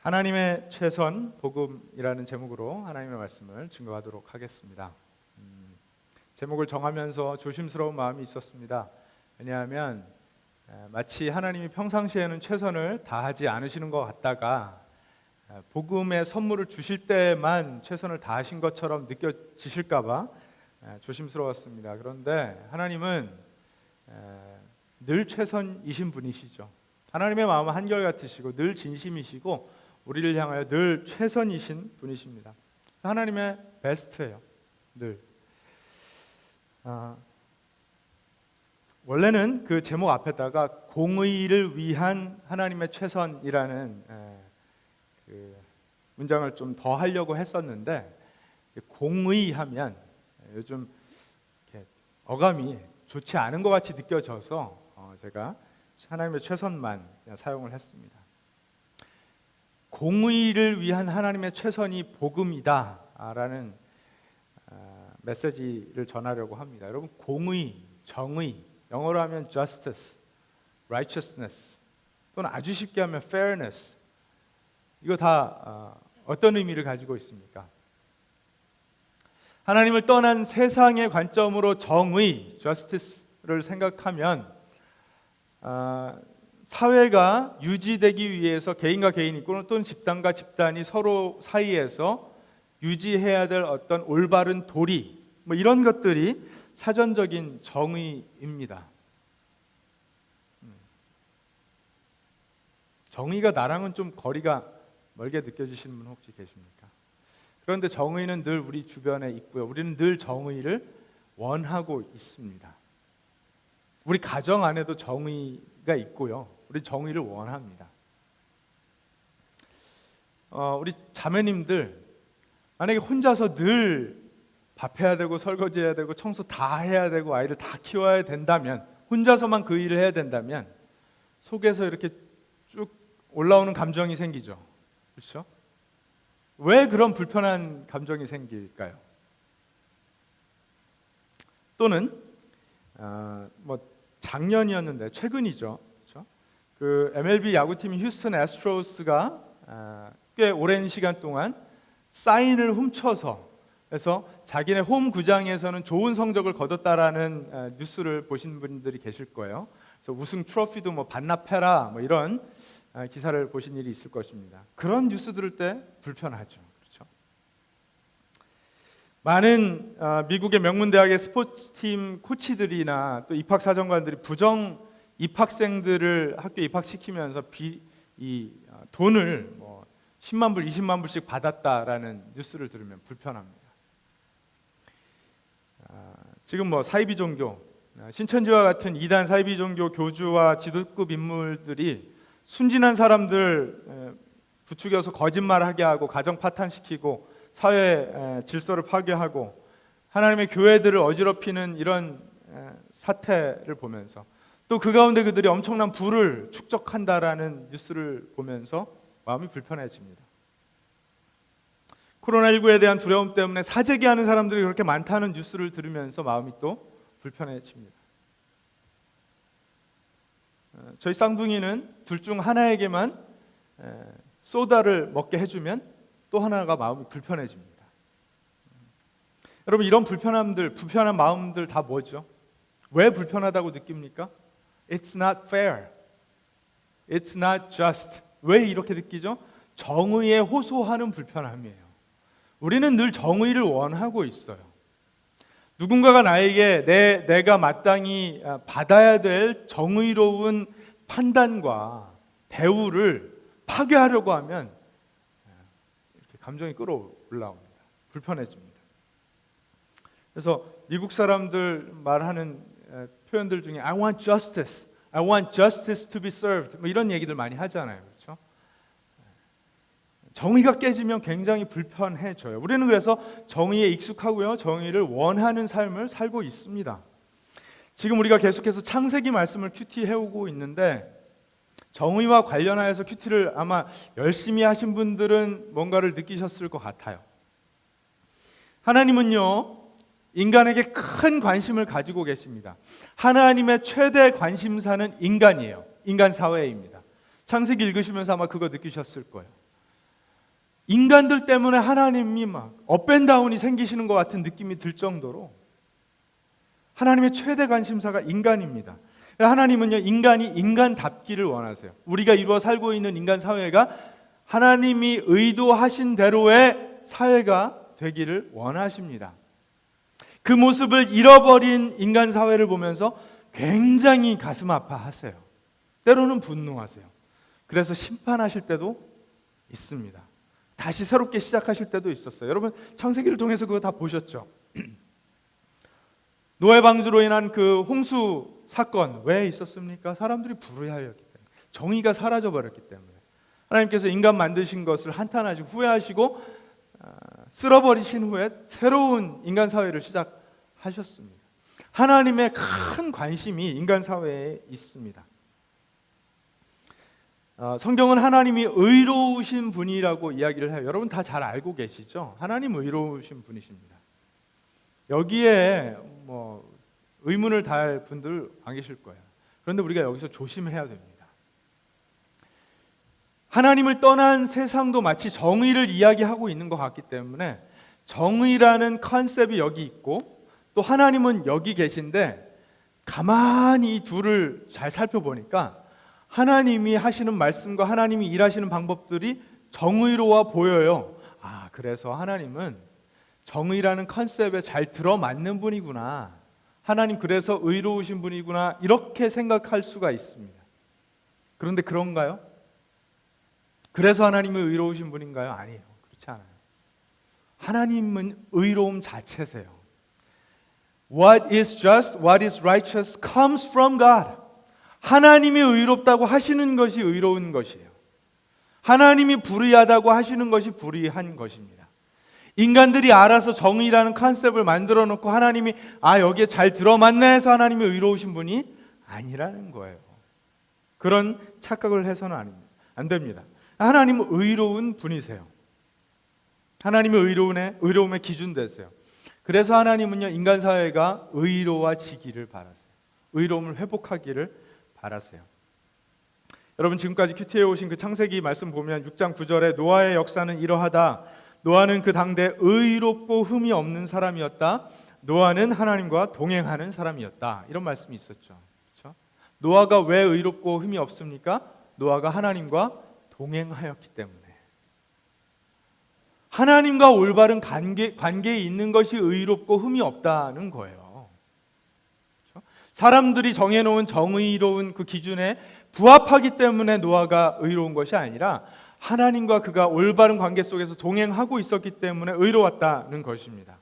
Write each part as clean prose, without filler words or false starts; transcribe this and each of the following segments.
하나님의 최선 복음이라는 제목으로 하나님의 말씀을 증거하도록 하겠습니다. 제목을 정하면서 조심스러운 마음이 있었습니다. 왜냐하면 마치 하나님이 평상시에는 최선을 다하지 않으시는 것 같다가 복음의 선물을 주실 때만 최선을 다하신 것처럼 느껴지실까 봐 조심스러웠습니다. 그런데 하나님은 늘 최선이신 분이시죠. 하나님의 마음은 한결같으시고 늘 진심이시고 우리를 향하여 늘 최선이신 분이십니다. 하나님의 베스트예요. 늘. 원래는 그 제목 앞에다가 공의를 위한 하나님의 최선이라는 그 문장을 좀 더 하려고 했었는데, 공의하면 요즘 이렇게 어감이 좋지 않은 것 같이 느껴져서 제가 하나님의 최선만 그냥 사용을 했습니다. 공의를 위한 하나님의 최선이 복음이다 라는 메시지를 전하려고 합니다. 여러분, 공의, 정의, 영어로 하면 justice, righteousness, 또는 아주 쉽게 하면 fairness, 이거 다 어떤 의미를 가지고 있습니까? 하나님을 떠난 세상의 관점으로 정의, justice를 생각하면 사회가 유지되기 위해서 개인과 개인이 또는 집단과 집단이 서로 사이에서 유지해야 될 어떤 올바른 도리, 이런 것들이 사전적인 정의입니다. 정의가 나랑은 좀 거리가 멀게 느껴지시는 분 혹시 계십니까? 그런데 정의는 늘 우리 주변에 있고요. 우리는 늘 정의를 원하고 있습니다. 우리 가정 안에도 정의가 있고요. 우리 정의를 원합니다. 우리 자매님들 만약에 혼자서 늘 밥해야 되고 설거지해야 되고 청소 다 해야 되고 아이들 다 키워야 된다면, 혼자서만 그 일을 해야 된다면 속에서 이렇게 쭉 올라오는 감정이 생기죠. 그렇죠? 왜 그런 불편한 감정이 생길까요? 또는 작년이었는데 최근이죠. 그렇죠? 그 MLB 야구팀 휴스턴 애스트로스가 꽤 오랜 시간 동안 사인을 훔쳐서, 그래서 자기네 홈 구장에서는 좋은 성적을 거뒀다라는 뉴스를 보신 분들이 계실 거예요. 그래서 우승 트로피도 반납해라 이런 기사를 보신 일이 있을 것입니다. 그런 뉴스 들을 때 불편하죠. 그렇죠? 많은 미국의 명문 대학의 스포츠팀 코치들이나 또 입학사정관들이 부정 입학생들을 학교에 입학시키면서 돈을 10만 불, 20만 불씩 받았다라는 뉴스를 들으면 불편합니다. 지금 사이비 종교, 신천지와 같은 이단 사이비 종교 교주와 지도급 인물들이 순진한 사람들 부추겨서 거짓말하게 하고 가정 파탄시키고 사회 질서를 파괴하고 하나님의 교회들을 어지럽히는 이런 사태를 보면서, 또 그 가운데 그들이 엄청난 부를 축적한다라는 뉴스를 보면서 마음이 불편해집니다. 코로나19에 대한 두려움 때문에 사재기하는 사람들이 그렇게 많다는 뉴스를 들으면서 마음이 또 불편해집니다. 저희 쌍둥이는 둘 중 하나에게만 소다를 먹게 해주면 또 하나가 마음이 불편해집니다. 여러분, 이런 불편한 마음들 다 뭐죠? 왜 불편하다고 느낍니까? It's not fair. It's not just. 왜 이렇게 느끼죠? 정의에 호소하는 불편함이에요. 우리는 늘 정의를 원하고 있어요. 누군가가 나에게 내가 마땅히 받아야 될 정의로운 판단과 대우를 파괴하려고 하면 이렇게 감정이 끌어올라옵니다. 불편해집니다. 그래서 미국 사람들 말하는 표현들 중에 I want justice, I want justice to be served, 이런 얘기들 많이 하잖아요. 그렇죠? 정의가 깨지면 굉장히 불편해져요. 우리는 그래서 정의에 익숙하고요, 정의를 원하는 삶을 살고 있습니다. 지금 우리가 계속해서 창세기 말씀을 큐티 해오고 있는데, 정의와 관련하여서 큐티를 아마 열심히 하신 분들은 뭔가를 느끼셨을 것 같아요. 하나님은요, 인간에게 큰 관심을 가지고 계십니다. 하나님의 최대 관심사는 인간이에요. 인간 사회입니다. 창세기 읽으시면서 아마 그거 느끼셨을 거예요. 인간들 때문에 하나님이 막 업앤다운이 생기시는 것 같은 느낌이 들 정도로 하나님의 최대 관심사가 인간입니다. 하나님은요, 인간이 인간답기를 원하세요. 우리가 이루어 살고 있는 인간 사회가 하나님이 의도하신 대로의 사회가 되기를 원하십니다. 그 모습을 잃어버린 인간 사회를 보면서 굉장히 가슴 아파하세요. 때로는 분노하세요. 그래서 심판하실 때도 있습니다. 다시 새롭게 시작하실 때도 있었어요. 여러분 창세기를 통해서 그거 다 보셨죠? 노아 방주로 인한 그 홍수 사건 왜 있었습니까? 사람들이 불의하였기 때문에, 정의가 사라져버렸기 때문에. 하나님께서 인간 만드신 것을 한탄하시고 후회하시고 쓸어버리신 후에 새로운 인간 사회를 시작하셨습니다. 하나님의 큰 관심이 인간 사회에 있습니다. 성경은 하나님이 의로우신 분이라고 이야기를 해요. 여러분 다 잘 알고 계시죠? 하나님 의로우신 분이십니다. 여기에 뭐 의문을 다할 분들 안 계실 거예요. 그런데 우리가 여기서 조심해야 됩니다. 하나님을 떠난 세상도 마치 정의를 이야기하고 있는 것 같기 때문에 정의라는 컨셉이 여기 있고 또 하나님은 여기 계신데, 가만히 이 둘을 잘 살펴보니까 하나님이 하시는 말씀과 하나님이 일하시는 방법들이 정의로워 보여요. 그래서 하나님은 정의라는 컨셉에 잘 들어맞는 분이구나, 하나님 그래서 의로우신 분이구나, 이렇게 생각할 수가 있습니다. 그런데 그런가요? 그래서 하나님이 의로우신 분인가요? 아니에요. 그렇지 않아요. 하나님은 의로움 자체세요. What is just, what is righteous comes from God. 하나님이 의롭다고 하시는 것이 의로운 것이에요. 하나님이 불의하다고 하시는 것이 불의한 것입니다. 인간들이 알아서 정의라는 컨셉을 만들어 놓고 하나님이 여기에 잘 들어맞네 해서 하나님이 의로우신 분이 아니라는 거예요. 그런 착각을 해서는 안 됩니다. 하나님은 의로운 분이세요. 하나님의 의로움의 기준 되세요. 그래서 하나님은요, 인간 사회가 의로워지기를 바라세요. 의로움을 회복하기를 바라세요. 여러분 지금까지 큐티에 오신 그 창세기 말씀 보면 6장 9절에 노아의 역사는 이러하다. 노아는 그 당대 의롭고 흠이 없는 사람이었다. 노아는 하나님과 동행하는 사람이었다. 이런 말씀이 있었죠. 그렇죠? 노아가 왜 의롭고 흠이 없습니까? 노아가 하나님과 동행하였기 때문에. 하나님과 올바른 관계에 있는 것이 의롭고 흠이 없다는 거예요. 그렇죠? 사람들이 정해놓은 정의로운 그 기준에 부합하기 때문에 노아가 의로운 것이 아니라 하나님과 그가 올바른 관계 속에서 동행하고 있었기 때문에 의로웠다는 것입니다.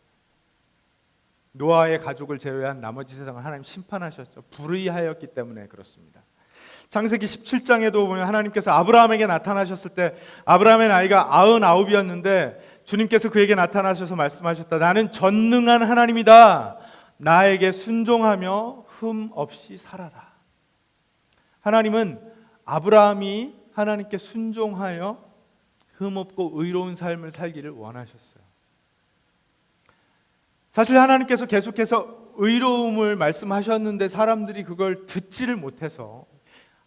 노아의 가족을 제외한 나머지 세상을 하나님 심판하셨죠. 불의하였기 때문에 그렇습니다. 창세기 17장에도 보면 하나님께서 아브라함에게 나타나셨을 때 아브라함의 나이가 99이었는데 주님께서 그에게 나타나셔서 말씀하셨다. 나는 전능한 하나님이다. 나에게 순종하며 흠 없이 살아라. 하나님은 아브라함이 하나님께 순종하여 흠없고 의로운 삶을 살기를 원하셨어요. 사실 하나님께서 계속해서 의로움을 말씀하셨는데 사람들이 그걸 듣지를 못해서,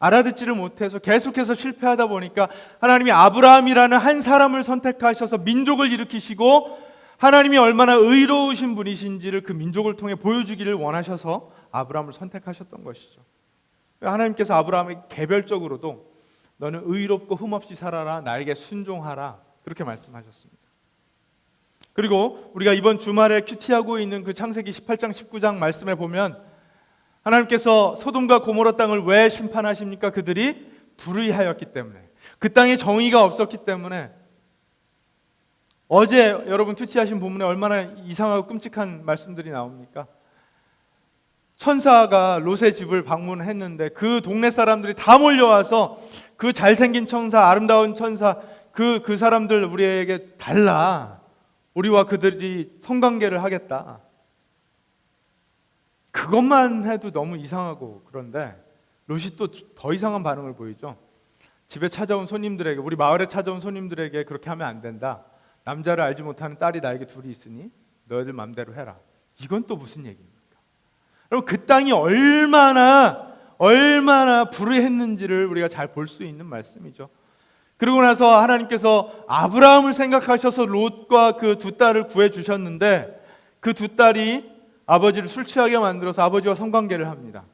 알아듣지를 못해서 계속해서 실패하다 보니까 하나님이 아브라함이라는 한 사람을 선택하셔서 민족을 일으키시고 하나님이 얼마나 의로우신 분이신지를 그 민족을 통해 보여주기를 원하셔서 아브라함을 선택하셨던 것이죠. 하나님께서 아브라함에게 개별적으로도 너는 의롭고 흠없이 살아라, 나에게 순종하라, 그렇게 말씀하셨습니다. 그리고 우리가 이번 주말에 큐티하고 있는 그 창세기 18장 19장 말씀에 보면 하나님께서 소돔과 고모라 땅을 왜 심판하십니까? 그들이 불의하였기 때문에, 그 땅에 정의가 없었기 때문에. 어제 여러분 큐티하신 본문에 얼마나 이상하고 끔찍한 말씀들이 나옵니까? 천사가 롯의 집을 방문했는데 그 동네 사람들이 다 몰려와서 그 잘생긴 천사, 아름다운 천사, 그 사람들 우리에게 달라, 우리와 그들이 성관계를 하겠다. 그것만 해도 너무 이상하고, 그런데 롯이 또 더 이상한 반응을 보이죠. 집에 찾아온 손님들에게, 우리 마을에 찾아온 손님들에게 그렇게 하면 안 된다. 남자를 알지 못하는 딸이 나에게 둘이 있으니 너희들 마음대로 해라. 이건 또 무슨 얘기입니까? 여러분 그 땅이 얼마나 불의했는지를 우리가 잘 볼 수 있는 말씀이죠. 그러고 나서 하나님께서 아브라함을 생각하셔서 롯과 그 두 딸을 구해주셨는데 그 두 딸이 아버지를 술 취하게 만들어서 아버지와 성관계를 합니다.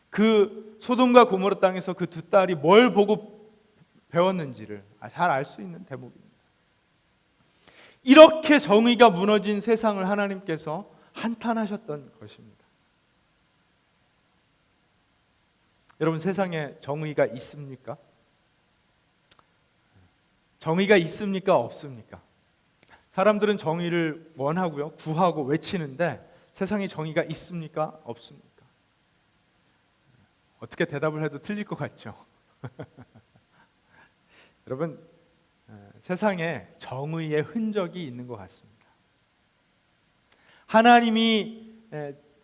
그 소돔과 고모라 땅에서 그 두 딸이 뭘 보고 배웠는지를 잘 알 수 있는 대목입니다. 이렇게 정의가 무너진 세상을 하나님께서 한탄하셨던 것입니다. 여러분, 세상에 정의가 있습니까? 정의가 있습니까? 없습니까? 사람들은 정의를 원하고요, 구하고 외치는데 세상에 정의가 있습니까? 없습니까? 어떻게 대답을 해도 틀릴 것 같죠? 여러분, 세상에 정의의 흔적이 있는 것 같습니다. 하나님이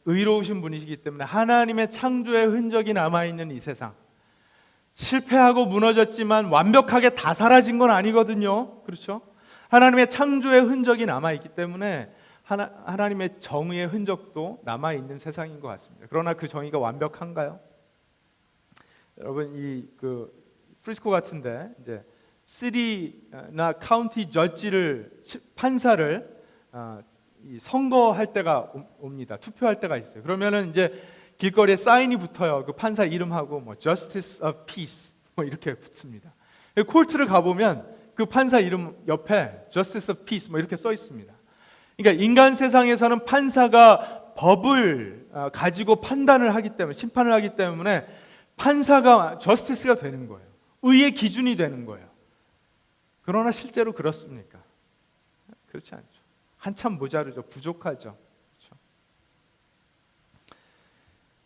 의로우신 분이시기 때문에 하나님의 창조의 흔적이 남아있는 이 세상, 실패하고 무너졌지만 완벽하게 다 사라진 건 아니거든요. 그렇죠? 하나님의 창조의 흔적이 남아있기 때문에 하나님의 정의의 흔적도 남아있는 세상인 것 같습니다. 그러나 그 정의가 완벽한가요? 여러분, 그 프리스코 같은데 이제 시리나 카운티 저지를, 판사를 선거할 때가 옵니다. 투표할 때가 있어요. 그러면은 이제 길거리에 사인이 붙어요. 그 판사 이름하고 뭐 Justice of Peace 뭐 이렇게 붙습니다. 콜트를 가보면 그 판사 이름 옆에 Justice of Peace 뭐 이렇게 써 있습니다. 그러니까 인간 세상에서는 판사가 법을 가지고 판단을 하기 때문에, 심판을 하기 때문에 판사가 저스티스가 되는 거예요. 의의 기준이 되는 거예요. 그러나 실제로 그렇습니까? 그렇지 않죠. 한참 모자르죠. 부족하죠. 그렇죠?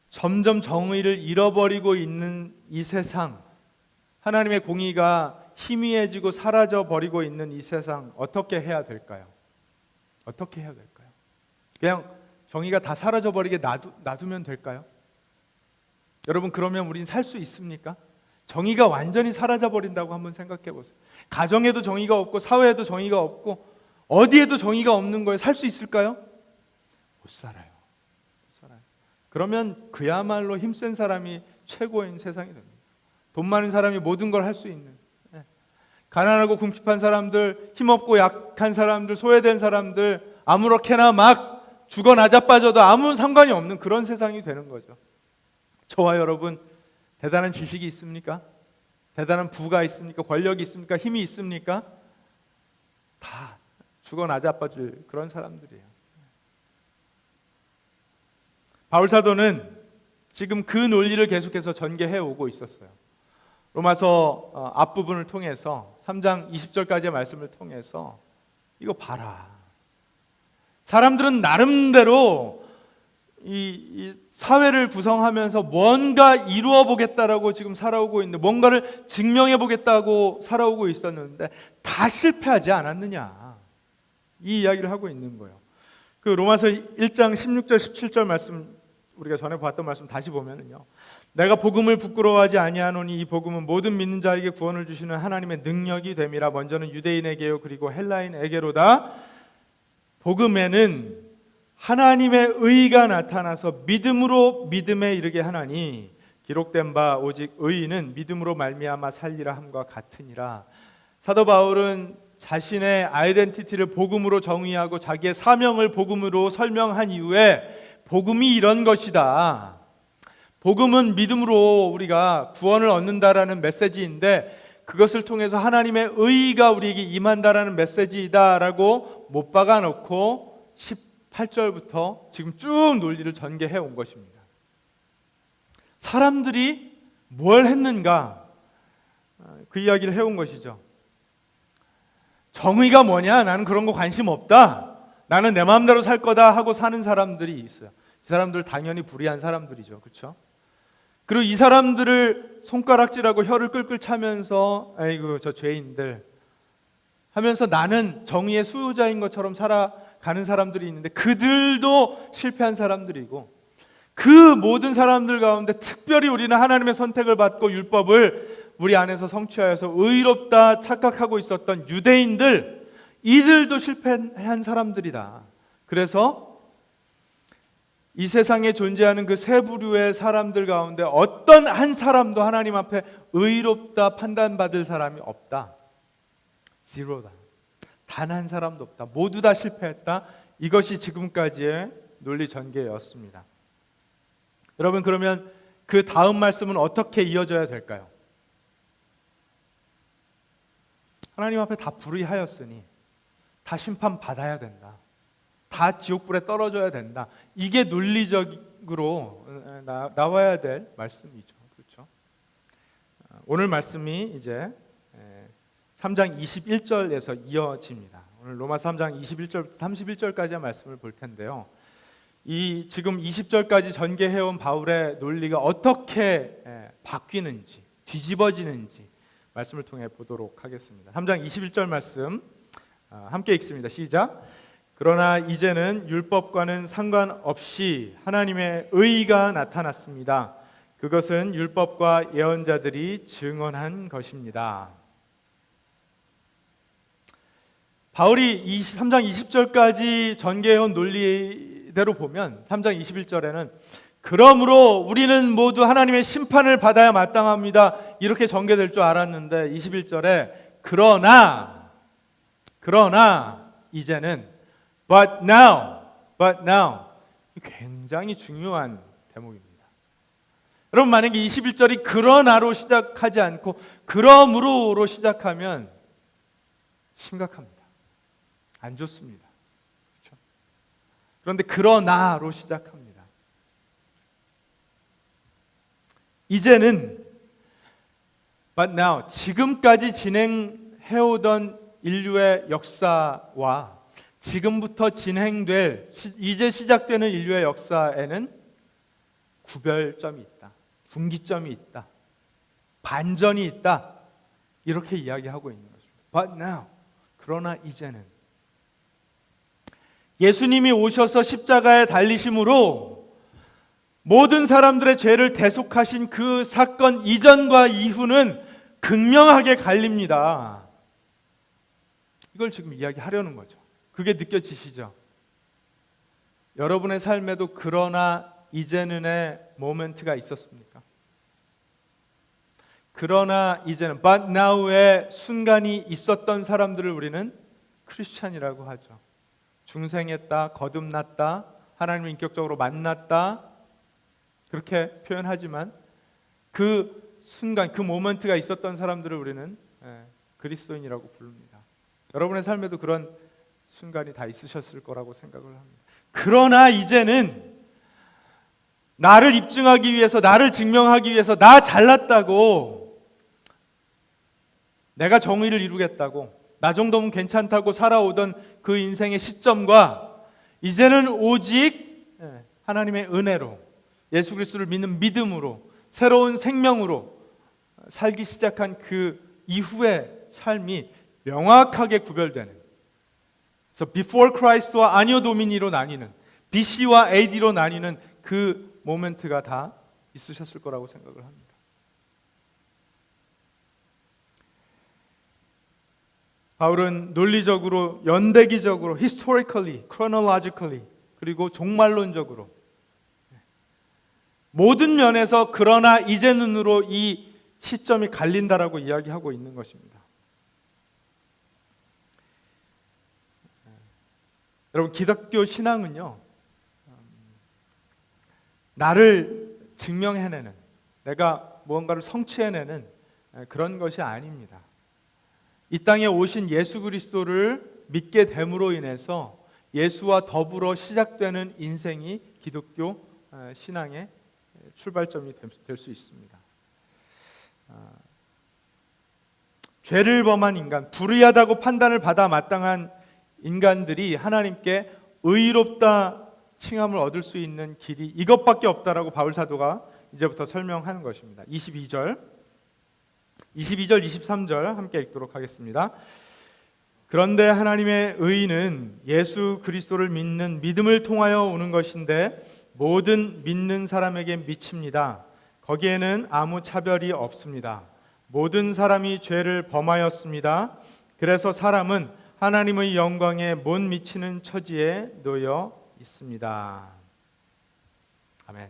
점점 정의를 잃어버리고 있는 이 세상, 하나님의 공의가 희미해지고 사라져버리고 있는 이 세상, 어떻게 해야 될까요? 어떻게 해야 될까요? 그냥 정의가 다 사라져버리게 놔두면 될까요? 여러분, 그러면 우린 살 수 있습니까? 정의가 완전히 사라져버린다고 한번 생각해 보세요. 가정에도 정의가 없고 사회에도 정의가 없고 어디에도 정의가 없는 거예요. 살 수 있을까요? 못 살아요. 못 살아요. 그러면 그야말로 힘센 사람이 최고인 세상이 됩니다. 돈 많은 사람이 모든 걸 할 수 있는, 가난하고 궁핍한 사람들, 힘없고 약한 사람들, 소외된 사람들 아무렇게나 막 죽어 나자빠져도 아무 상관이 없는 그런 세상이 되는 거죠. 저와 여러분, 대단한 지식이 있습니까? 대단한 부가 있습니까? 권력이 있습니까? 힘이 있습니까? 다 죽어 나자빠질 그런 사람들이에요. 바울 사도는 지금 그 논리를 계속해서 전개해 오고 있었어요. 로마서 앞부분을 통해서 3장 20절까지의 말씀을 통해서 이거 봐라. 사람들은 나름대로 이 사회를 구성하면서 뭔가 이루어 보겠다라고 지금 살아오고 있는데, 뭔가를 증명해 보겠다고 살아오고 있었는데 다 실패하지 않았느냐, 이 이야기를 하고 있는 거예요. 그 로마서 1장 16절 17절 말씀, 우리가 전에 봤던 말씀 다시 보면은요, 내가 복음을 부끄러워하지 아니하노니 이 복음은 모든 믿는 자에게 구원을 주시는 하나님의 능력이 됨이라. 먼저는 유대인에게요 그리고 헬라인에게로다. 복음에는 하나님의 의가 나타나서 믿음으로 믿음에 이르게 하나니 기록된 바 오직 의인은 믿음으로 말미암아 살리라 함과 같으니라. 사도 바울은 자신의 아이덴티티를 복음으로 정의하고 자기의 사명을 복음으로 설명한 이후에 복음이 이런 것이다. 복음은 믿음으로 우리가 구원을 얻는다라는 메시지인데 그것을 통해서 하나님의 의가 우리에게 임한다라는 메시지이다라고 못 박아놓고 18절부터 지금 쭉 논리를 전개해 온 것입니다. 사람들이 뭘 했는가, 그 이야기를 해온 것이죠. 정의가 뭐냐? 나는 그런 거 관심 없다. 나는 내 마음대로 살 거다 하고 사는 사람들이 있어요. 이 사람들 당연히 불의한 사람들이죠. 그렇죠? 그리고 이 사람들을 손가락질하고 혀를 끌끌 차면서 아이고 저 죄인들 하면서 나는 정의의 수호자인 것처럼 살아가는 사람들이 있는데 그들도 실패한 사람들이고, 그 모든 사람들 가운데 특별히 우리는 하나님의 선택을 받고 율법을 우리 안에서 성취하여서 의롭다 착각하고 있었던 유대인들, 이들도 실패한 사람들이다. 그래서 이 세상에 존재하는 그 세 부류의 사람들 가운데 어떤 한 사람도 하나님 앞에 의롭다 판단받을 사람이 없다. 제로다. 단 한 사람도 없다. 모두 다 실패했다. 이것이 지금까지의 논리 전개였습니다. 여러분, 그러면 그 다음 말씀은 어떻게 이어져야 될까요? 하나님 앞에 다 불의하였으니 다 심판받아야 된다. 다 지옥불에 떨어져야 된다. 이게 논리적으로 나와야 될 말씀이죠. 그렇죠? 오늘 말씀이 이제 3장 21절에서 이어집니다. 오늘 로마서 3장 21절부터 31절까지의 말씀을 볼 텐데요. 이 지금 20절까지 전개해온 바울의 논리가 어떻게 바뀌는지, 뒤집어지는지 말씀을 통해 보도록 하겠습니다. 3장 21절 말씀 함께 읽습니다. 시작. 그러나 이제는 율법과는 상관없이 하나님의 의가 나타났습니다. 그것은 율법과 예언자들이 증언한 것입니다. 바울이 3장 20절까지 전개해온 논리대로 보면 3장 21절에는 그러므로 우리는 모두 하나님의 심판을 받아야 마땅합니다. 이렇게 전개될 줄 알았는데 21절에 그러나 이제는 but now 굉장히 중요한 대목입니다. 여러분, 만약에 21절이 그러나로 시작하지 않고 그러므로로 시작하면 심각합니다. 안 좋습니다. 그렇죠? 그런데 그러나로 시작합니다. 이제는 but now 지금까지 진행해오던 인류의 역사와 지금부터 진행될 이제 시작되는 인류의 역사에는 구별점이 있다. 분기점이 있다. 반전이 있다. 이렇게 이야기하고 있는 것입니다. But now 그러나 이제는 예수님이 오셔서 십자가에 달리심으로 모든 사람들의 죄를 대속하신 그 사건 이전과 이후는 극명하게 갈립니다. 이걸 지금 이야기하려는 거죠. 그게 느껴지시죠? 여러분의 삶에도 그러나 이제는의 모멘트가 있었습니까? 그러나 이제는 but now의 순간이 있었던 사람들을 우리는 크리스찬이라고 하죠. 중생했다, 거듭났다, 하나님을 인격적으로 만났다, 그렇게 표현하지만 그 순간, 그 모멘트가 있었던 사람들을 우리는 그리스도인이라고 부릅니다. 여러분의 삶에도 그런 순간이 다 있으셨을 거라고 생각을 합니다. 그러나 이제는 나를 입증하기 위해서, 나를 증명하기 위해서 나 잘났다고, 내가 정의를 이루겠다고, 나 정도면 괜찮다고 살아오던 그 인생의 시점과 이제는 오직 하나님의 은혜로, 예수 그리스도를 믿는 믿음으로, 새로운 생명으로 살기 시작한 그 이후의 삶이 명확하게 구별되는, 그래서 before Christ와 아니오 도미니로 나뉘는, BC와 AD로 나뉘는 그 모멘트가 다 있으셨을 거라고 생각을 합니다. 바울은 논리적으로, 연대기적으로, historically, chronologically, 그리고 종말론적으로 모든 면에서 그러나 이제는으로 이 시점이 갈린다라고 이야기하고 있는 것입니다. 여러분, 기독교 신앙은요, 나를 증명해내는, 내가 무언가를 성취해내는 그런 것이 아닙니다. 이 땅에 오신 예수 그리스도를 믿게 됨으로 인해서 예수와 더불어 시작되는 인생이 기독교 신앙의 출발점이 될 수 있습니다. 죄를 범한 인간, 불의하다고 판단을 받아 마땅한 인간들이 하나님께 의롭다 칭함을 얻을 수 있는 길이 이것밖에 없다라고 바울 사도가 이제부터 설명하는 것입니다. 22절, 23절 함께 읽도록 하겠습니다. 그런데 하나님의 의는 예수 그리스도를 믿는 믿음을 통하여 오는 것인데 모든 믿는 사람에게 미칩니다. 거기에는 아무 차별이 없습니다. 모든 사람이 죄를 범하였습니다. 그래서 사람은 하나님의 영광에 못 미치는 처지에 놓여 있습니다. 아멘.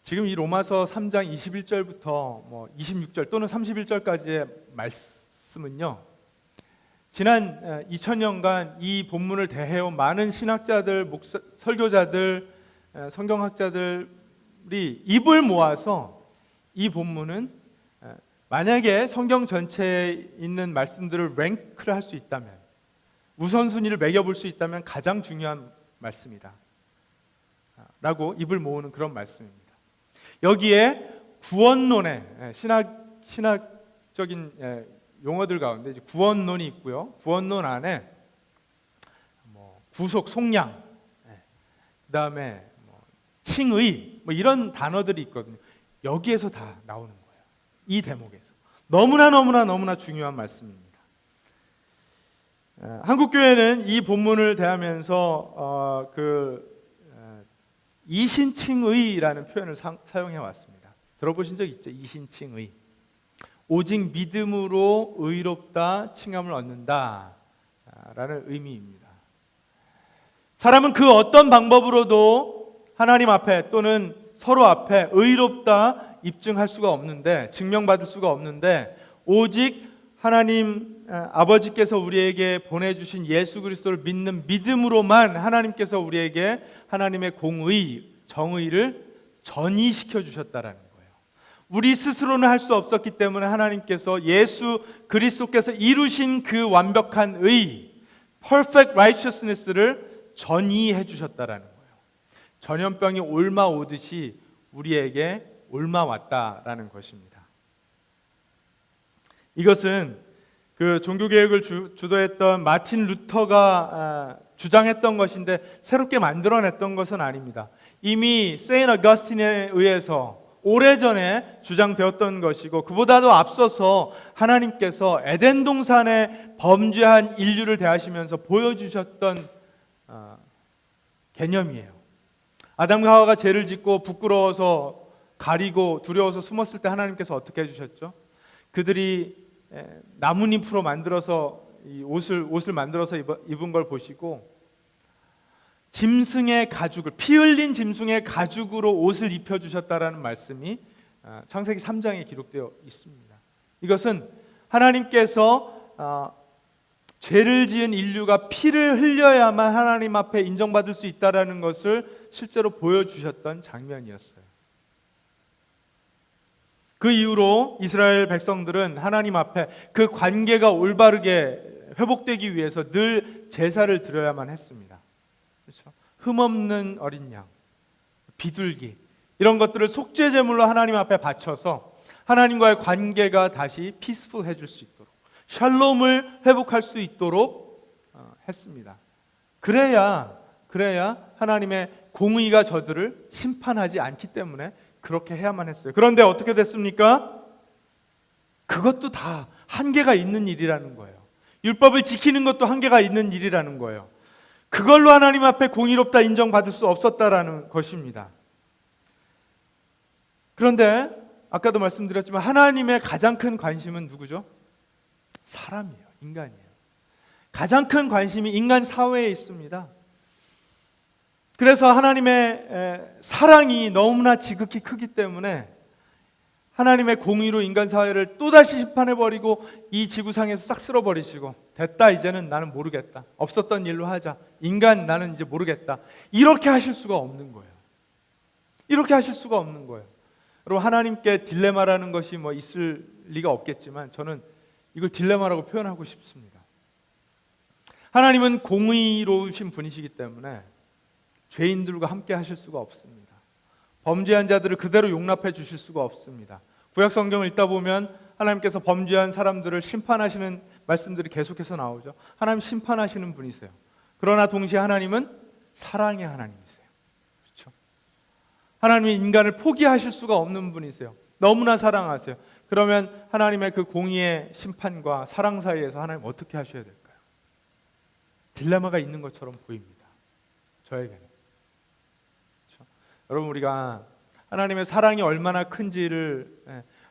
지금 이 로마서 3장 21절부터 26절 또는 31절까지의 말씀은요, 지난 2000년간 이 본문을 대해온 많은 신학자들, 설교자들, 성경학자들이 입을 모아서 이 본문은 만약에 성경 전체에 있는 말씀들을 랭크를 할 수 있다면, 우선순위를 매겨볼 수 있다면 가장 중요한 말씀이다 라고 입을 모으는 그런 말씀입니다. 여기에 구원론의 신학적인 용어들 가운데 이제 구원론이 있고요. 구원론 안에 구속, 속량, 그다음에 칭의 이런 단어들이 있거든요. 여기에서 다 나오는 거예요. 이 대목에서 너무나 중요한 말씀입니다. 한국 교회는 이 본문을 대하면서 이신칭의라는 표현을 사용해 왔습니다. 들어보신 적 있죠? 이신칭의. 오직 믿음으로 의롭다 칭함을 얻는다 라는 의미입니다. 사람은 그 어떤 방법으로도 하나님 앞에 또는 서로 앞에 의롭다 입증할 수가 없는데, 증명받을 수가 없는데, 오직 하나님 아버지께서 우리에게 보내주신 예수 그리스도를 믿는 믿음으로만 하나님께서 우리에게 하나님의 공의, 정의를 전이시켜 주셨다라는 거예요. 우리 스스로는 할 수 없었기 때문에 하나님께서 예수 그리스도께서 이루신 그 완벽한 의, perfect righteousness를 전이해 주셨다라는 거예요. 전염병이 옮아오듯이 우리에게 옮아왔다라는 것입니다. 이것은 그 종교개혁을 주도했던 마틴 루터가 주장했던 것인데 새롭게 만들어냈던 것은 아닙니다. 이미 세인트 어거스틴에 의해서 오래전에 주장되었던 것이고, 그보다도 앞서서 하나님께서 에덴 동산에 범죄한 인류를 대하시면서 보여주셨던 개념이에요. 아담과 하와가 죄를 짓고 부끄러워서 가리고 두려워서 숨었을 때 하나님께서 어떻게 해주셨죠? 그들이 나뭇잎으로 만들어서 이 옷을 만들어서 입은 걸 보시고 짐승의 가죽을, 피 흘린 짐승의 가죽으로 옷을 입혀주셨다라는 말씀이 창세기 3장에 기록되어 있습니다. 이것은 하나님께서 죄를 지은 인류가 피를 흘려야만 하나님 앞에 인정받을 수 있다라는 것을 실제로 보여주셨던 장면이었어요. 그 이후로 이스라엘 백성들은 하나님 앞에 그 관계가 올바르게 회복되기 위해서 늘 제사를 드려야만 했습니다. 그렇죠? 흠없는 어린 양, 비둘기, 이런 것들을 속죄 제물로 하나님 앞에 바쳐서 하나님과의 관계가 다시 피스풀 해줄 수 있도록, 샬롬을 회복할 수 있도록 했습니다. 그래야 하나님의 공의가 저들을 심판하지 않기 때문에 그렇게 해야만 했어요. 그런데 어떻게 됐습니까? 그것도 다 한계가 있는 일이라는 거예요. 율법을 지키는 것도 한계가 있는 일이라는 거예요. 그걸로 하나님 앞에 공의롭다 인정받을 수 없었다라는 것입니다. 그런데 아까도 말씀드렸지만 하나님의 가장 큰 관심은 누구죠? 사람이에요. 인간이에요. 가장 큰 관심이 인간 사회에 있습니다. 그래서 하나님의 사랑이 너무나 지극히 크기 때문에 하나님의 공의로 인간 사회를 또다시 심판해버리고 이 지구상에서 싹 쓸어버리시고, 됐다, 이제는 나는 모르겠다, 없었던 일로 하자, 인간 나는 이제 모르겠다, 이렇게 하실 수가 없는 거예요. 이렇게 하실 수가 없는 거예요. 여러분, 하나님께 딜레마라는 것이 있을 리가 없겠지만 저는 이걸 딜레마라고 표현하고 싶습니다. 하나님은 공의로우신 분이시기 때문에 죄인들과 함께 하실 수가 없습니다. 범죄한 자들을 그대로 용납해 주실 수가 없습니다. 구약 성경을 읽다 보면 하나님께서 범죄한 사람들을 심판하시는 말씀들이 계속해서 나오죠. 하나님 심판하시는 분이세요. 그러나 동시에 하나님은 사랑의 하나님이세요. 그렇죠? 하나님이 인간을 포기하실 수가 없는 분이세요. 너무나 사랑하세요. 그러면 하나님의 그 공의의 심판과 사랑 사이에서 하나님 어떻게 하셔야 될까요? 딜레마가 있는 것처럼 보입니다. 저에게는. 여러분, 우리가 하나님의 사랑이 얼마나 큰지를,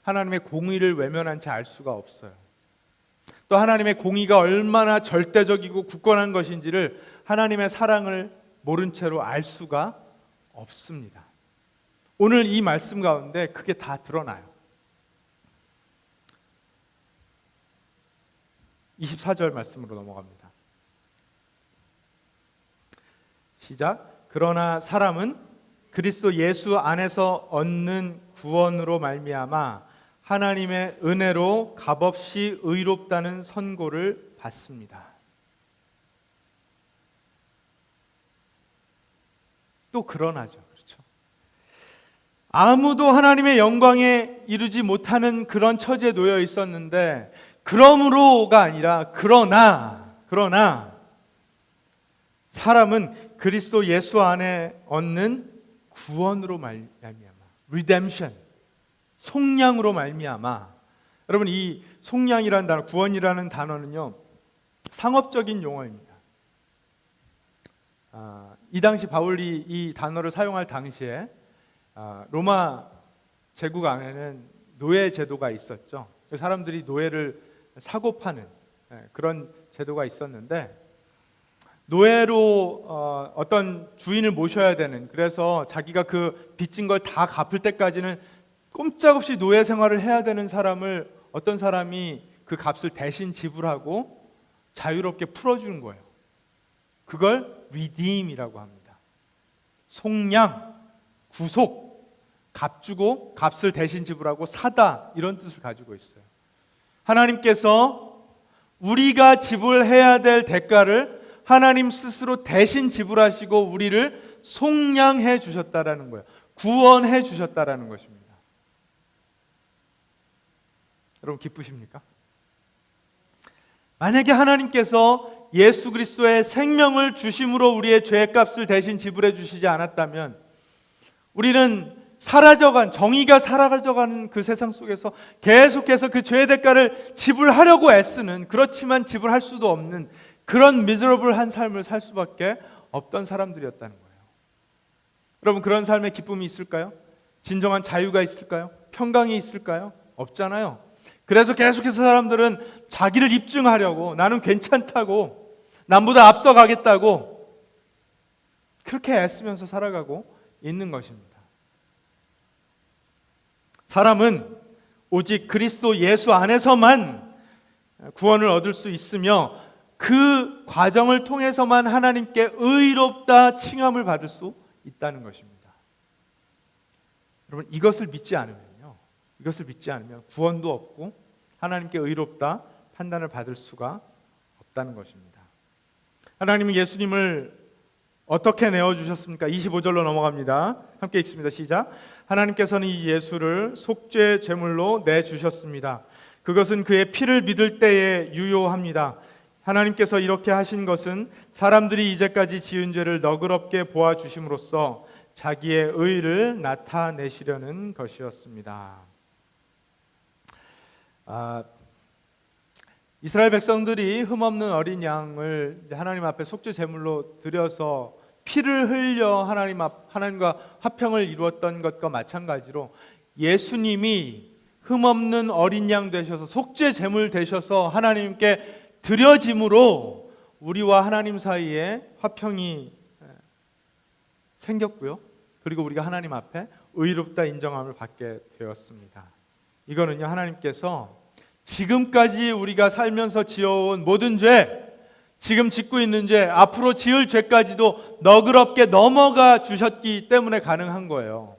하나님의 공의를 외면한 채 알 수가 없어요. 또 하나님의 공의가 얼마나 절대적이고 굳건한 것인지를 하나님의 사랑을 모른 채로 알 수가 없습니다. 오늘 이 말씀 가운데 그게 다 드러나요. 24절 말씀으로 넘어갑니다. 시작. 그러나 사람은 그리스도 예수 안에서 얻는 구원으로 말미암아 하나님의 은혜로 값없이 의롭다는 선고를 받습니다. 또 그러나죠. 그렇죠? 아무도 하나님의 영광에 이르지 못하는 그런 처지에 놓여 있었는데, 그러므로가 아니라 그러나 사람은 그리스도 예수 안에 얻는 구원으로 말미암아, redemption, 속량으로 말미암아. 여러분, 이 속량이라는 단어, 구원이라는 단어는요, 상업적인 용어입니다. 이 당시 바울이 이 단어를 사용할 당시에 로마 제국 안에는 노예 제도가 있었죠. 사람들이 노예를 사고 파는 그런 제도가 있었는데, 노예로 어떤 주인을 모셔야 되는, 그래서 자기가 그 빚진 걸 다 갚을 때까지는 꼼짝없이 노예 생활을 해야 되는 사람을 어떤 사람이 그 값을 대신 지불하고 자유롭게 풀어주는 거예요. 그걸 redeem이라고 합니다. 속량, 구속, 값 주고 값을 대신 지불하고 사다, 이런 뜻을 가지고 있어요. 하나님께서 우리가 지불해야 될 대가를 하나님 스스로 대신 지불하시고 우리를 속량해 주셨다라는 거예요. 구원해 주셨다라는 것입니다. 여러분, 기쁘십니까? 만약에 하나님께서 예수 그리스도의 생명을 주심으로 우리의 죄값을 대신 지불해 주시지 않았다면 우리는 정의가 사라져가는 그 세상 속에서 계속해서 그 죄의 대가를 지불하려고 애쓰는, 그렇지만 지불할 수도 없는 그런 miserable한 삶을 살 수밖에 없던 사람들이었다는 거예요. 여러분, 그런 삶에 기쁨이 있을까요? 진정한 자유가 있을까요? 평강이 있을까요? 없잖아요. 그래서 계속해서 사람들은 자기를 입증하려고, 나는 괜찮다고, 남보다 앞서가겠다고 그렇게 애쓰면서 살아가고 있는 것입니다. 사람은 오직 그리스도 예수 안에서만 구원을 얻을 수 있으며 그 과정을 통해서만 하나님께 의롭다 칭함을 받을 수 있다는 것입니다. 여러분, 이것을 믿지 않으면 구원도 없고 하나님께 의롭다 판단을 받을 수가 없다는 것입니다. 하나님은 예수님을 어떻게 내어주셨습니까? 25절로 넘어갑니다. 함께 읽습니다. 시작. 하나님께서는 이 예수를 속죄 제물로 내주셨습니다. 그것은 그의 피를 믿을 때에 유효합니다. 하나님께서 이렇게 하신 것은 사람들이 이제까지 지은 죄를 너그럽게 보아주심으로써 자기의 의를 나타내시려는 것이었습니다. 이스라엘 백성들이 흠없는 어린 양을 하나님 앞에 속죄 제물로 드려서 피를 흘려 하나님과 화평을 이루었던 것과 마찬가지로 예수님이 흠없는 어린 양 되셔서 속죄 제물 되셔서 하나님께 드려짐으로 우리와 하나님 사이에 화평이 생겼고요. 그리고 우리가 하나님 앞에 의롭다 인정함을 받게 되었습니다. 이거는요, 하나님께서 지금까지 우리가 살면서 지어온 모든 죄, 지금 짓고 있는 죄, 앞으로 지을 죄까지도 너그럽게 넘어가 주셨기 때문에 가능한 거예요.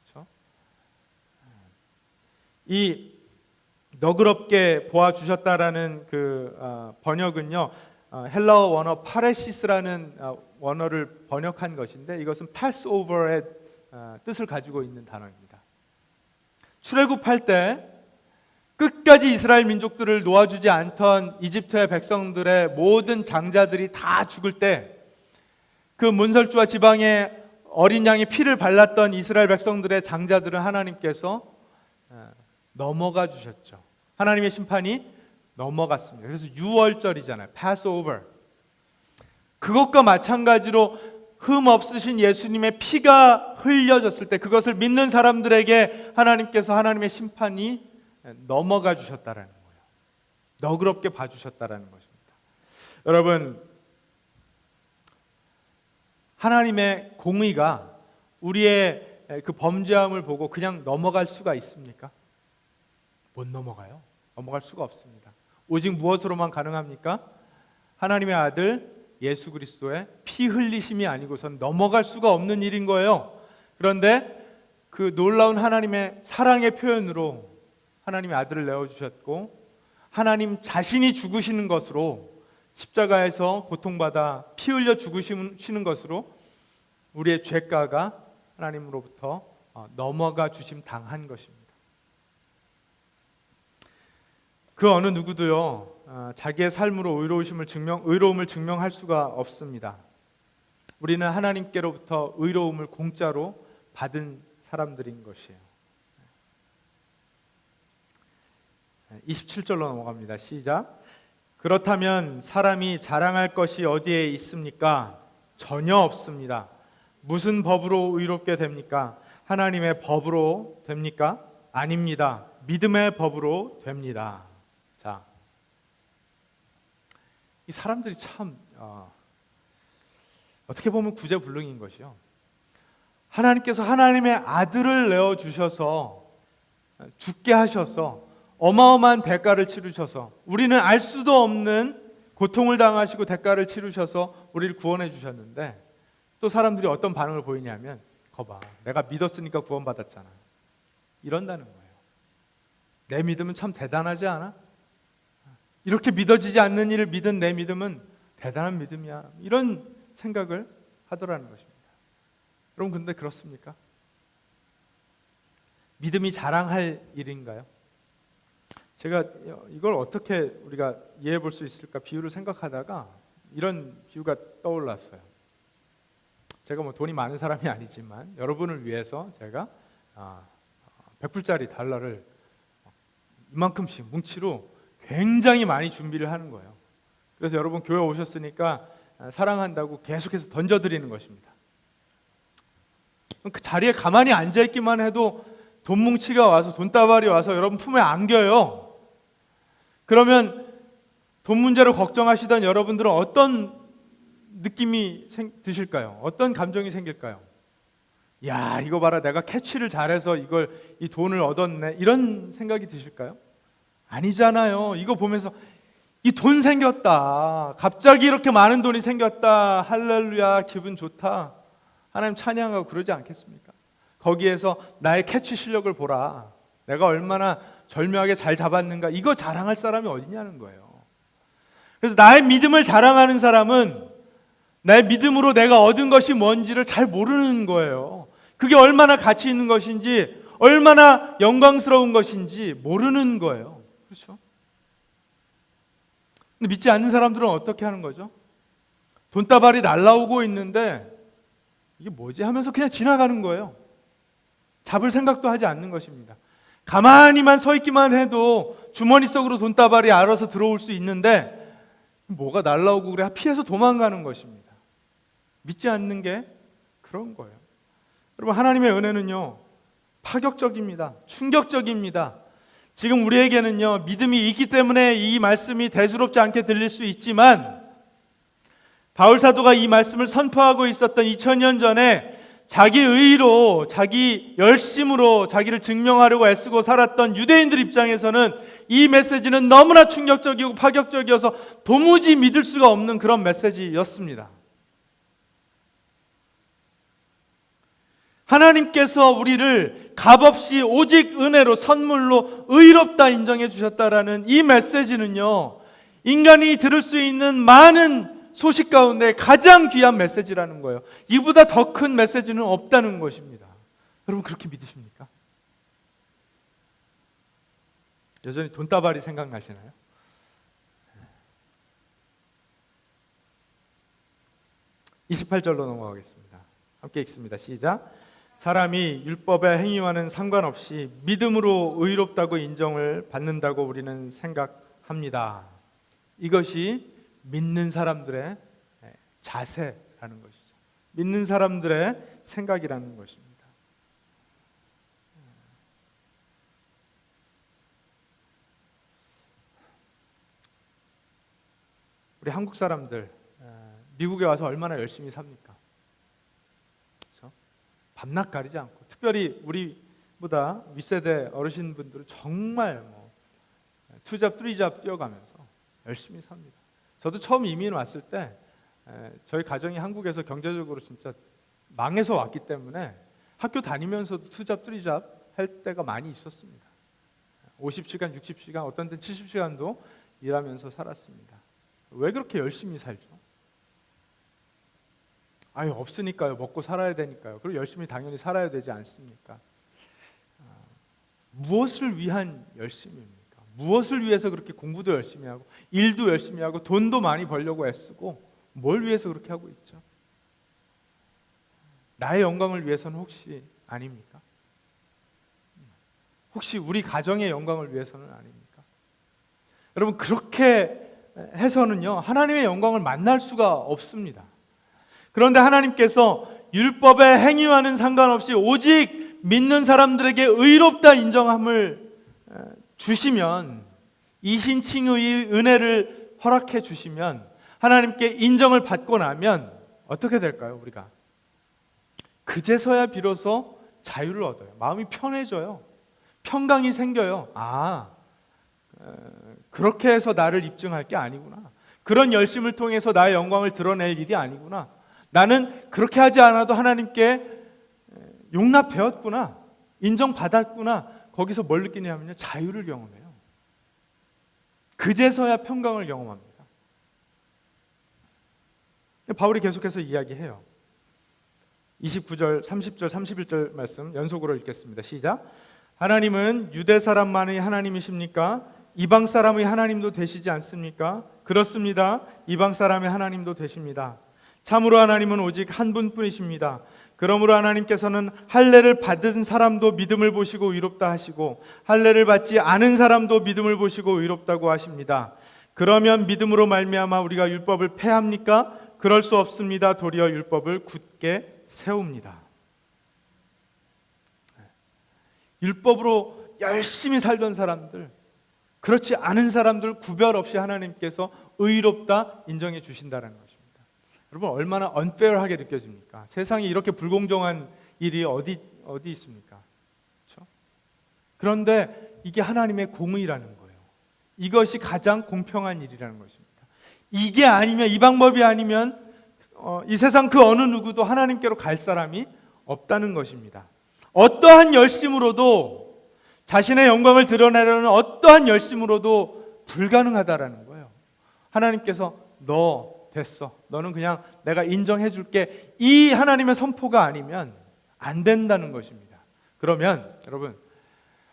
그렇죠? 이 너그럽게 보아주셨다라는 그 번역은요, 헬라어 원어 파레시스라는 원어를 번역한 것인데, 이것은 패스오버의 뜻을 가지고 있는 단어입니다. 출애굽할 때 끝까지 이스라엘 민족들을 놓아주지 않던 이집트의 백성들의 모든 장자들이 다 죽을 때, 그 문설주와 지방의 어린 양의 피를 발랐던 이스라엘 백성들의 장자들은 하나님께서 넘어가 주셨죠. 하나님의 심판이 넘어갔습니다. 그래서 유월절이잖아요. Passover. 그것과 마찬가지로 흠 없으신 예수님의 피가 흘려졌을 때 그것을 믿는 사람들에게 하나님께서 하나님의 심판이 넘어가 주셨다라는 거예요. 너그럽게 봐주셨다라는 것입니다. 여러분, 하나님의 공의가 우리의 그 범죄함을 보고 그냥 넘어갈 수가 있습니까? 못 넘어가요. 넘어갈 수가 없습니다. 오직 무엇으로만 가능합니까? 하나님의 아들 예수 그리스도의 피 흘리심이 아니고선 넘어갈 수가 없는 일인 거예요. 그런데 그 놀라운 하나님의 사랑의 표현으로 하나님의 아들을 내어주셨고 하나님 자신이 죽으시는 것으로 십자가에서 고통받아 피 흘려 죽으시는 것으로 우리의 죄가가 하나님으로부터 넘어가 주심 당한 것입니다. 그 어느 누구도요 자기의 삶으로 의로움을 증명할 수가 없습니다. 우리는 하나님께로부터 의로움을 공짜로 받은 사람들인 것이에요. 27절로 넘어갑니다. 시작. 그렇다면 사람이 자랑할 것이 어디에 있습니까? 전혀 없습니다. 무슨 법으로 의롭게 됩니까? 하나님의 법으로 됩니까? 아닙니다. 믿음의 법으로 됩니다. 자, 이 사람들이 참 어떻게 보면 구제불능인 것이요. 하나님께서 하나님의 아들을 내어주셔서 죽게 하셔서 어마어마한 대가를 치르셔서 우리는 알 수도 없는 고통을 당하시고 대가를 치르셔서 우리를 구원해 주셨는데 또 사람들이 어떤 반응을 보이냐면 거봐 내가 믿었으니까 구원받았잖아 이런다는 거예요. 내 믿음은 참 대단하지 않아? 이렇게 믿어지지 않는 일을 믿은 내 믿음은 대단한 믿음이야 이런 생각을 하더라는 것입니다. 여러분 근데 그렇습니까? 믿음이 자랑할 일인가요? 제가 이걸 어떻게 우리가 이해해 볼 수 있을까 비유를 생각하다가 이런 비유가 떠올랐어요. 제가 뭐 돈이 많은 사람이 아니지만 여러분을 위해서 제가 100불짜리 달러를 이만큼씩 뭉치로 굉장히 많이 준비를 하는 거예요. 그래서 여러분 교회 오셨으니까 사랑한다고 계속해서 던져드리는 것입니다. 그 자리에 가만히 앉아있기만 해도 돈 뭉치가 와서 돈다발이 와서 여러분 품에 안겨요. 그러면 돈 문제로 걱정하시던 여러분들은 어떤 느낌이 드실까요? 어떤 감정이 생길까요? 야, 이거 봐라, 내가 캐치를 잘해서 이 돈을 얻었네, 이런 생각이 드실까요? 아니잖아요. 이거 보면서 이 돈 생겼다, 갑자기 이렇게 많은 돈이 생겼다, 할렐루야, 기분 좋다, 하나님 찬양하고 그러지 않겠습니까? 거기에서 나의 캐치 실력을 보라, 내가 얼마나 절묘하게 잘 잡았는가, 이거 자랑할 사람이 어디냐는 거예요. 그래서 나의 믿음을 자랑하는 사람은 나의 믿음으로 내가 얻은 것이 뭔지를 잘 모르는 거예요. 그게 얼마나 가치 있는 것인지, 얼마나 영광스러운 것인지 모르는 거예요. 그렇죠? 근데 믿지 않는 사람들은 어떻게 하는 거죠? 돈다발이 날라오고 있는데 이게 뭐지 하면서 그냥 지나가는 거예요. 잡을 생각도 하지 않는 것입니다. 가만히만 서 있기만 해도 주머니 속으로 돈다발이 알아서 들어올 수 있는데 뭐가 날라오고 그래 피해서 도망가는 것입니다. 믿지 않는 게 그런 거예요. 여러분 하나님의 은혜는요 파격적입니다. 충격적입니다. 지금 우리에게는요 믿음이 있기 때문에 이 말씀이 대수롭지 않게 들릴 수 있지만 바울 사도가 이 말씀을 선포하고 있었던 2000년 전에 자기 의로, 자기 열심으로 자기를 증명하려고 애쓰고 살았던 유대인들 입장에서는 이 메시지는 너무나 충격적이고 파격적이어서 도무지 믿을 수가 없는 그런 메시지였습니다. 하나님께서 우리를 값없이 오직 은혜로 선물로 의롭다 인정해 주셨다라는 이 메시지는요 인간이 들을 수 있는 많은 소식 가운데 가장 귀한 메시지라는 거예요. 이보다 더 큰 메시지는 없다는 것입니다. 여러분 그렇게 믿으십니까? 여전히 돈다발이 생각나시나요? 네. 28절로 넘어가겠습니다. 함께 읽습니다. 시작. 사람이 율법의 행위와는 상관없이 믿음으로 의롭다고 인정을 받는다고 우리는 생각합니다. 이것이 믿는 사람들의 자세라는 것이죠. 믿는 사람들의 생각이라는 것입니다. 우리 한국 사람들 미국에 와서 얼마나 열심히 삽니까? 그렇죠? 밤낮 가리지 않고, 특별히 우리보다 윗세대 어르신분들은 정말 투잡, 쓰리잡 뛰어가면서 열심히 삽니다. 저도 처음 이민 왔을 때 저희 가정이 한국에서 경제적으로 진짜 망해서 왔기 때문에 학교 다니면서도 투잡, 쓰리잡 할 때가 많이 있었습니다. 50시간, 60시간, 어떤 때는 70시간도 일하면서 살았습니다. 왜 그렇게 열심히 살죠? 없으니까요. 먹고 살아야 되니까요. 그리고 열심히 당연히 살아야 되지 않습니까? 무엇을 위한 열심입니까? 무엇을 위해서 그렇게 공부도 열심히 하고 일도 열심히 하고 돈도 많이 벌려고 애쓰고 뭘 위해서 그렇게 하고 있죠? 나의 영광을 위해서는 혹시 아닙니까? 혹시 우리 가정의 영광을 위해서는 아닙니까? 여러분, 그렇게 해서는요, 하나님의 영광을 만날 수가 없습니다. 그런데 하나님께서 율법의 행위와는 상관없이 오직 믿는 사람들에게 의롭다 인정함을 주시면, 이신칭의 은혜를 허락해 주시면, 하나님께 인정을 받고 나면 어떻게 될까요? 우리가 그제서야 비로소 자유를 얻어요. 마음이 편해져요. 평강이 생겨요. 그렇게 해서 나를 입증할 게 아니구나. 그런 열심을 통해서 나의 영광을 드러낼 일이 아니구나. 나는 그렇게 하지 않아도 하나님께 용납되었구나. 인정받았구나. 거기서 뭘 느끼냐면요, 자유를 경험해요. 그제서야 평강을 경험합니다. 바울이 계속해서 이야기해요. 29절, 30절, 31절 말씀 연속으로 읽겠습니다. 시작. 하나님은 유대 사람만의 하나님이십니까? 이방 사람의 하나님도 되시지 않습니까? 그렇습니다. 이방 사람의 하나님도 되십니다. 참으로 하나님은 오직 한 분뿐이십니다. 그러므로 하나님께서는 할례를 받은 사람도 믿음을 보시고 의롭다 하시고 할례를 받지 않은 사람도 믿음을 보시고 의롭다고 하십니다. 그러면 믿음으로 말미암아 우리가 율법을 폐합니까? 그럴 수 없습니다. 도리어 율법을 굳게 세웁니다. 율법으로 열심히 살던 사람들, 그렇지 않은 사람들 구별 없이 하나님께서 의롭다 인정해 주신다는 것입니다. 여러분, 얼마나 unfair하게 느껴집니까? 세상에 이렇게 불공정한 일이 어디 있습니까? 그렇죠? 그런데 이게 하나님의 공의라는 거예요. 이것이 가장 공평한 일이라는 것입니다. 이게 아니면, 이 방법이 아니면 이 세상 그 어느 누구도 하나님께로 갈 사람이 없다는 것입니다. 어떠한 열심으로도, 자신의 영광을 드러내려는 어떠한 열심으로도 불가능하다라는 거예요. 하나님께서 너 됐어, 너는 그냥 내가 인정해 줄게, 이 하나님의 선포가 아니면 안 된다는 것입니다. 그러면 여러분,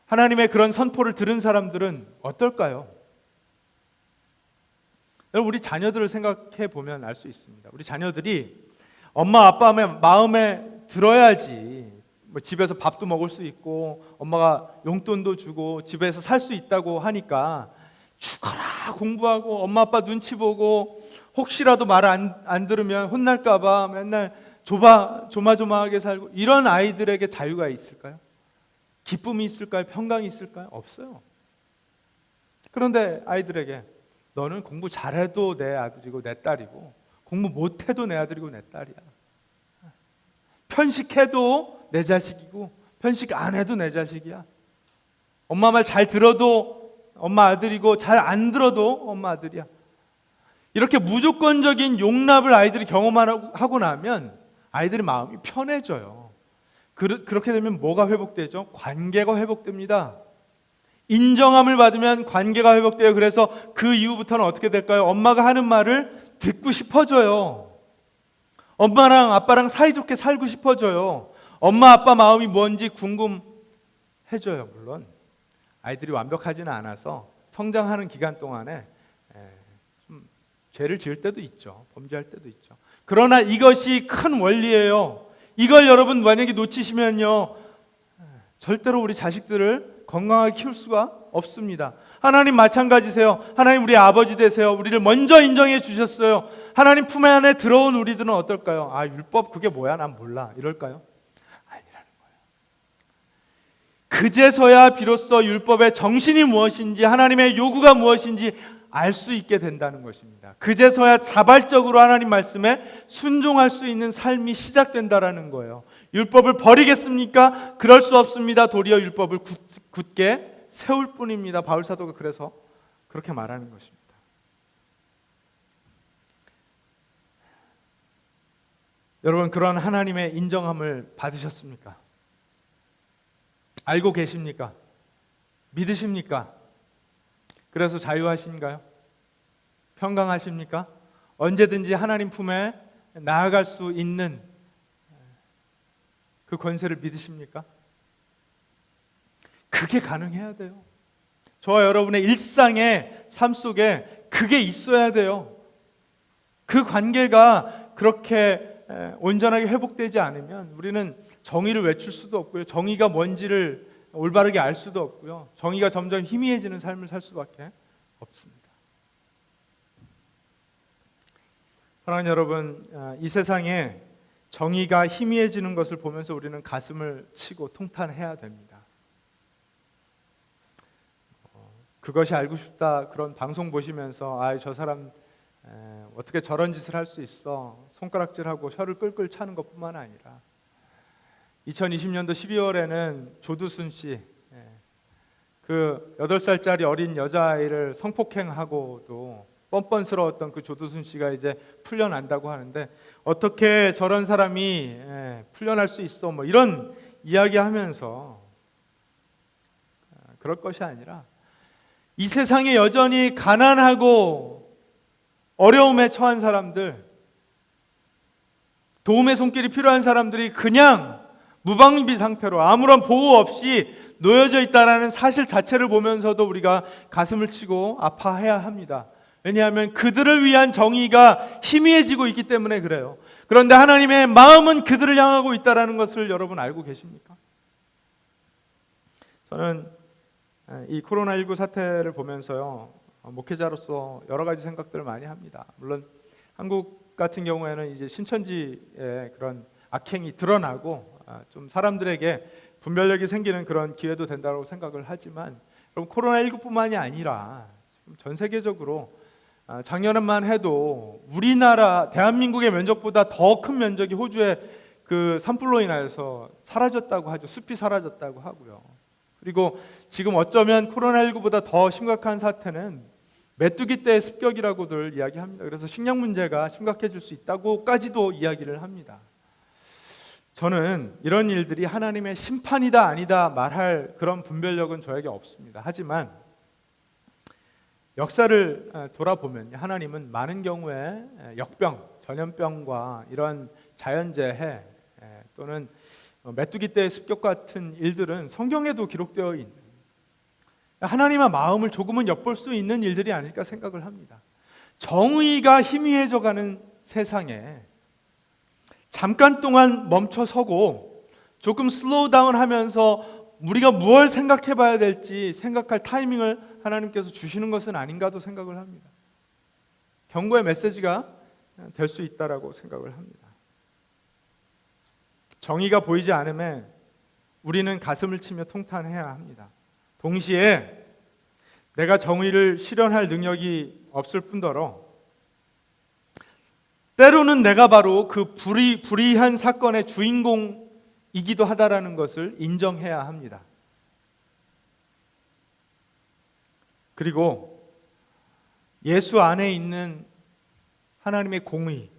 하나님의 그런 선포를 들은 사람들은 어떨까요? 여러분, 우리 자녀들을 생각해 보면 알 수 있습니다. 우리 자녀들이 엄마 아빠의 마음에 들어야지 집에서 밥도 먹을 수 있고 엄마가 용돈도 주고 집에서 살 수 있다고 하니까 죽어라 공부하고 엄마 아빠 눈치 보고 혹시라도 말 안 들으면 혼날까 봐 맨날 조마조마하게 살고, 이런 아이들에게 자유가 있을까요? 기쁨이 있을까요? 평강이 있을까요? 없어요. 그런데 아이들에게 너는 공부 잘해도 내 아들이고 내 딸이고 공부 못해도 내 아들이고 내 딸이야. 편식해도 내 자식이고 편식 안 해도 내 자식이야. 엄마 말 잘 들어도 엄마 아들이고 잘 안 들어도 엄마 아들이야. 이렇게 무조건적인 용납을 아이들이 경험하고 나면 아이들의 마음이 편해져요. 그렇게 되면 뭐가 회복되죠? 관계가 회복됩니다. 인정함을 받으면 관계가 회복돼요. 그래서 그 이후부터는 어떻게 될까요? 엄마가 하는 말을 듣고 싶어져요. 엄마랑 아빠랑 사이좋게 살고 싶어져요. 엄마 아빠 마음이 뭔지 궁금해져요. 물론 아이들이 완벽하지는 않아서 성장하는 기간 동안에 좀 죄를 지을 때도 있죠. 범죄할 때도 있죠. 그러나 이것이 큰 원리예요. 이걸 여러분 만약에 놓치시면요, 절대로 우리 자식들을 건강하게 키울 수가 없습니다. 하나님 마찬가지세요. 하나님 우리 아버지 되세요. 우리를 먼저 인정해 주셨어요. 하나님 품 안에 들어온 우리들은 어떨까요? 율법 그게 뭐야? 난 몰라. 이럴까요? 아니라는 거예요. 그제서야 비로소 율법의 정신이 무엇인지, 하나님의 요구가 무엇인지 알 수 있게 된다는 것입니다. 그제서야 자발적으로 하나님 말씀에 순종할 수 있는 삶이 시작된다라는 거예요. 율법을 버리겠습니까? 그럴 수 없습니다. 도리어 율법을 굳게 세울 뿐입니다. 바울 사도가 그래서 그렇게 말하는 것입니다. 여러분, 그런 하나님의 인정함을 받으셨습니까? 알고 계십니까? 믿으십니까? 그래서 자유하신가요? 평강하십니까? 언제든지 하나님 품에 나아갈 수 있는 그 권세를 믿으십니까? 그게 가능해야 돼요. 저와 여러분의 일상의 삶 속에 그게 있어야 돼요. 그 관계가 그렇게 온전하게 회복되지 않으면 우리는 정의를 외칠 수도 없고요. 정의가 뭔지를 올바르게 알 수도 없고요. 정의가 점점 희미해지는 삶을 살 수밖에 없습니다. 사랑하는 여러분, 이 세상에 정의가 희미해지는 것을 보면서 우리는 가슴을 치고 통탄해야 됩니다. 그것이 알고 싶다 그런 방송 보시면서 저 사람 어떻게 저런 짓을 할 수 있어 손가락질하고 혀를 끌끌 차는 것뿐만 아니라 2020년도 12월에는 조두순 씨, 그 8살짜리 어린 여자아이를 성폭행하고도 뻔뻔스러웠던 그 조두순 씨가 이제 풀려난다고 하는데 어떻게 저런 사람이 풀려날 수 있어 뭐 이런 이야기하면서 그럴 것이 아니라 이 세상에 여전히 가난하고 어려움에 처한 사람들, 도움의 손길이 필요한 사람들이 그냥 무방비 상태로 아무런 보호 없이 놓여져 있다는 사실 자체를 보면서도 우리가 가슴을 치고 아파해야 합니다. 왜냐하면 그들을 위한 정의가 희미해지고 있기 때문에 그래요. 그런데 하나님의 마음은 그들을 향하고 있다는 것을 여러분 알고 계십니까? 저는 이 코로나19 사태를 보면서요, 목회자로서 여러 가지 생각들을 많이 합니다. 물론 한국 같은 경우에는 이제 신천지의 그런 악행이 드러나고 좀 사람들에게 분별력이 생기는 그런 기회도 된다고 생각을 하지만, 그럼 코로나19뿐만이 아니라 전 세계적으로 작년만 해도 우리나라 대한민국의 면적보다 더 큰 면적이 호주의 그 산불로 인해서 사라졌다고 하죠. 숲이 사라졌다고 하고요. 그리고 지금 어쩌면 코로나19보다 더 심각한 사태는 메뚜기 떼의 습격이라고들 이야기합니다. 그래서 식량 문제가 심각해질 수 있다고까지도 이야기를 합니다. 저는 이런 일들이 하나님의 심판이다 아니다 말할 그런 분별력은 저에게 없습니다. 하지만 역사를 돌아보면 하나님은 많은 경우에 역병, 전염병과 이런 자연재해 또는 메뚜기 떼의 습격 같은 일들은 성경에도 기록되어 있는 하나님의 마음을 조금은 엿볼 수 있는 일들이 아닐까 생각을 합니다. 정의가 희미해져가는 세상에 잠깐 동안 멈춰서고 조금 슬로우 다운 하면서 우리가 무엇을 생각해 봐야 될지 생각할 타이밍을 하나님께서 주시는 것은 아닌가도 생각을 합니다. 경고의 메시지가 될 수 있다라고 생각을 합니다. 정의가 보이지 않음에 우리는 가슴을 치며 통탄해야 합니다. 동시에 내가 정의를 실현할 능력이 없을 뿐더러 때로는 내가 바로 그 불의한 사건의 주인공이기도 하다라는 것을 인정해야 합니다. 그리고 예수 안에 있는 하나님의 공의,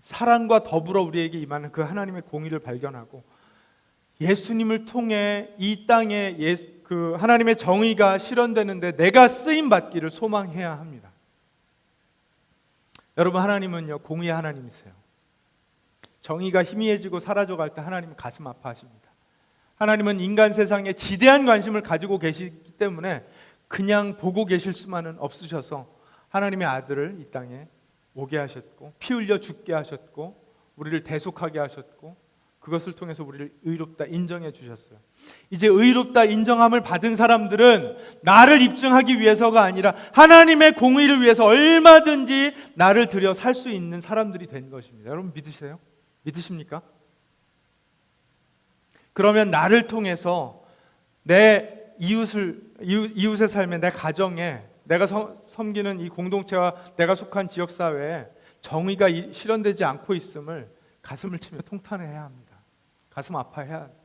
사랑과 더불어 우리에게 임하는 그 하나님의 공의를 발견하고 예수님을 통해 이 땅에 그 하나님의 정의가 실현되는데 내가 쓰임 받기를 소망해야 합니다. 여러분, 하나님은요 공의의 하나님이세요. 정의가 희미해지고 사라져갈 때 하나님은 가슴 아파하십니다. 하나님은 인간 세상에 지대한 관심을 가지고 계시기 때문에 그냥 보고 계실 수만은 없으셔서 하나님의 아들을 이 땅에 오게 하셨고 피 흘려 죽게 하셨고 우리를 대속하게 하셨고 그것을 통해서 우리를 의롭다 인정해 주셨어요. 이제 의롭다 인정함을 받은 사람들은 나를 입증하기 위해서가 아니라 하나님의 공의를 위해서 얼마든지 나를 들여 살 수 있는 사람들이 된 것입니다. 여러분 믿으세요? 믿으십니까? 그러면 나를 통해서 내 이웃의 삶에, 내 가정에, 내가 섬기는 이 공동체와 내가 속한 지역사회에 정의가 실현되지 않고 있음을 가슴을 치며 통탄해야 합니다. 가슴 아파해야 합니다.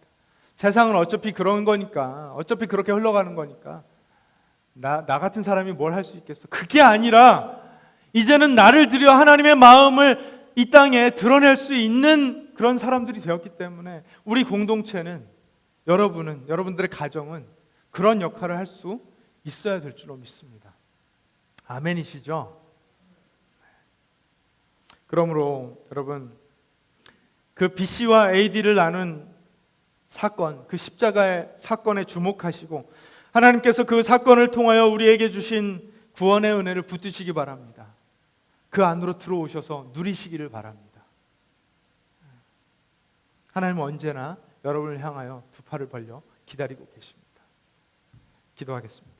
세상은 어차피 그런 거니까, 어차피 그렇게 흘러가는 거니까 나 같은 사람이 뭘 할 수 있겠어. 그게 아니라 이제는 나를 들여 하나님의 마음을 이 땅에 드러낼 수 있는 그런 사람들이 되었기 때문에 우리 공동체는, 여러분들의 가정은 그런 역할을 할 수 있어야 될 줄로 믿습니다. 아멘이시죠? 그러므로 여러분, 그 BC와 AD를 나눈 사건, 그 십자가의 사건에 주목하시고 하나님께서 그 사건을 통하여 우리에게 주신 구원의 은혜를 붙드시기 바랍니다. 그 안으로 들어오셔서 누리시기를 바랍니다. 하나님은 언제나 여러분을 향하여 두 팔을 벌려 기다리고 계십니다. 기도하겠습니다.